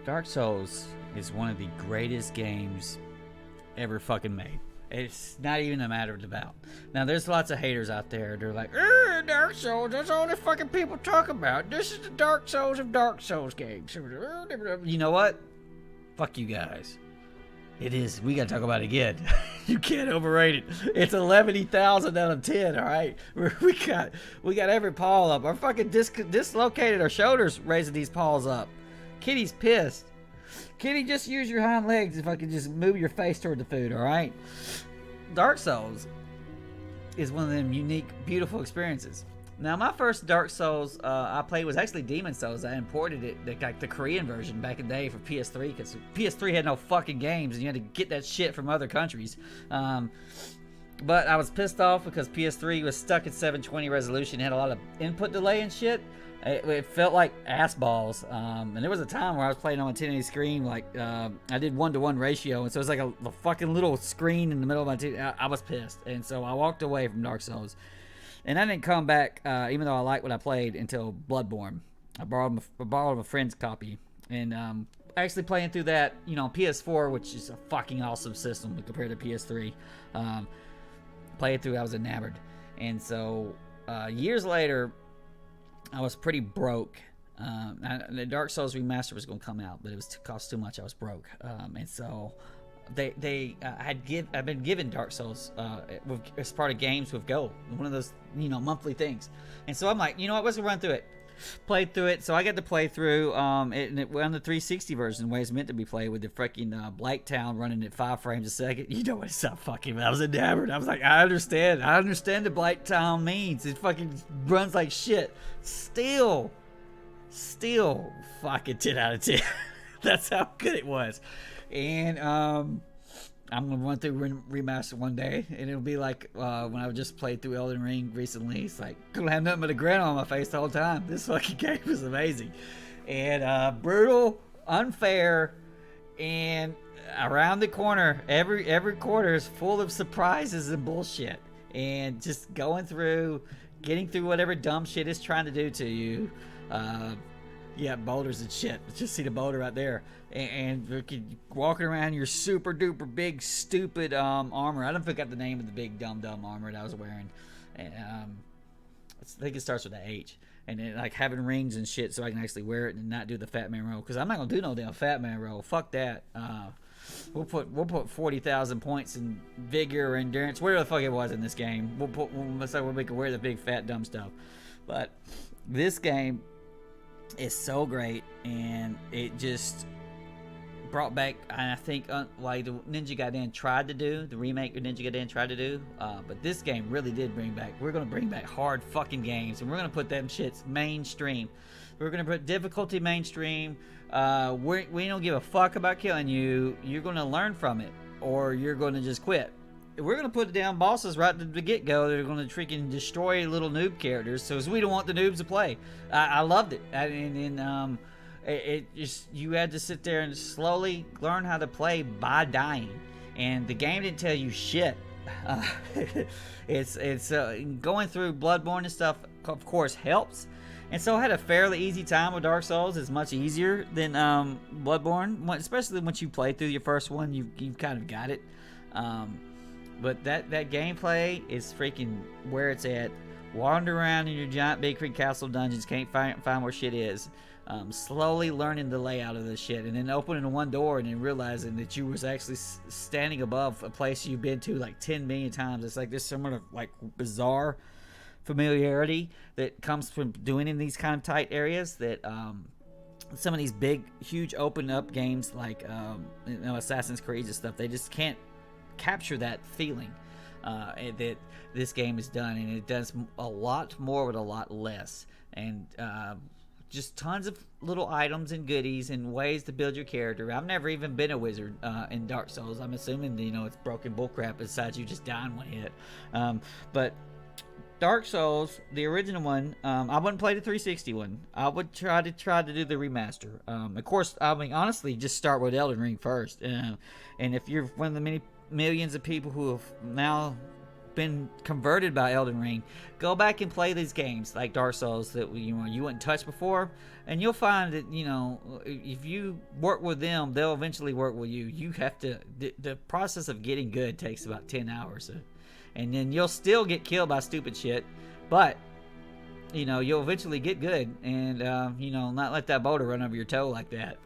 Dark Souls is one of the greatest games ever fucking made. It's not even a matter of debate. Now, there's lots of haters out there. They're like, Dark Souls, that's all the fucking people talk about. This is the Dark Souls of Dark Souls games. You know what? Fuck you guys. It is. We gotta talk about it again. You can't overrate it. It's 11,000 out of 10, alright? We got every paw up. Our fucking dislocated our shoulders raising these paws up. Kitty's pissed. Kitty, just use your hind legs if I can just move your face toward the food, alright? Dark Souls is one of them unique, beautiful experiences. Now, my first Dark Souls I played was actually Demon Souls. I imported it, like the Korean version back in the day for PS3, because PS3 had no fucking games, and you had to get that shit from other countries. But I was pissed off because PS3 was stuck at 720 resolution, had a lot of input delay and shit. It felt like ass balls. And there was a time where I was playing on a 1080 screen, like I did 1-to-1 ratio, and so it was like a fucking little screen in the middle of my TV. I was pissed, and so I walked away from Dark Souls. And I didn't come back, even though I liked what I played, until Bloodborne. I borrowed a friend's copy, and actually playing through that, you know, PS4, which is a fucking awesome system compared to PS3. Playing through, I was enamored, and so years later, I was pretty broke. The Dark Souls remaster was going to come out, but it was cost too much. I was broke, and so I've been given Dark Souls as part of games with Go, one of those, you know, monthly things. And so I'm like, you know what, let's run through it. Played through it, so I got to play through on the 360 version, the way it's meant to be played, with the freaking blightown running at 5 frames a second. You know what, it's not fucking. I was enamored. I was like, I understand the blightown means. It fucking runs like shit. Still fucking 10 out of 10. That's how good it was. And I'm gonna run through remaster one day, and it'll be like when I just played through Elden Ring recently. It's like gonna have nothing but a grin on my face the whole time. This fucking game is amazing, and brutal, unfair, and around the corner, every corner is full of surprises and bullshit. And just getting through whatever dumb shit is trying to do to you. Yeah, boulders and shit. Just see the boulder right there. And walking around your super duper big stupid armor. I don't forget the name of the big dumb armor that I was wearing. And I think it starts with an H. And then like having rings and shit so I can actually wear it and not do the fat man roll. Because I'm not gonna do no damn fat man roll. Fuck that. We'll put 40,000 points in vigor or endurance, whatever the fuck it was in this game. We'll say we can wear the big fat dumb stuff. But this game is so great, and it just brought back, and I think like the Ninja Gaiden tried to do, the remake of Ninja Gaiden tried to do, but this game really did bring back, we're going to bring back hard fucking games, and we're going to put them shits mainstream. We're going to put difficulty mainstream. We don't give a fuck about killing you. You're going to learn from it, or you're going to just quit. We're going to put down bosses right at the get-go that are going to freaking destroy little noob characters, so we don't want the noobs to play. I loved it. It just, you had to sit there and slowly learn how to play by dying. And the game didn't tell you shit. It's going through Bloodborne and stuff, of course, helps. And so I had a fairly easy time with Dark Souls. It's much easier than Bloodborne, especially once you play through your first one. You've kind of got it. But that gameplay is freaking where it's at. Wander around in your giant Big Creek Castle dungeons, can't find where shit is. Slowly learning the layout of this shit, and then opening one door and then realizing that you was actually standing above a place you've been to like 10 million times. It's like this sort of like bizarre familiarity that comes from doing in these kind of tight areas that some of these big, huge open up games like Assassin's Creed and stuff, they just can't capture that feeling that this game has done, and it does a lot more with a lot less, and just tons of little items and goodies and ways to build your character. I've never even been a wizard in Dark Souls. I'm assuming, you know, it's broken bullcrap besides you just dying one hit. But Dark Souls, the original one, I wouldn't play the 360 one. I would try to do the remaster. Of course, I mean, honestly, just start with Elden Ring first. And if you're one of the many millions of people who have now been converted by Elden Ring, go back and play these games like Dark Souls that you wouldn't touch before, and you'll find that if you work with them, they'll eventually work with you. You have to. The process of getting good takes about 10 hours, and then you'll still get killed by stupid shit, but you'll eventually get good, and not let that boulder run over your toe like that.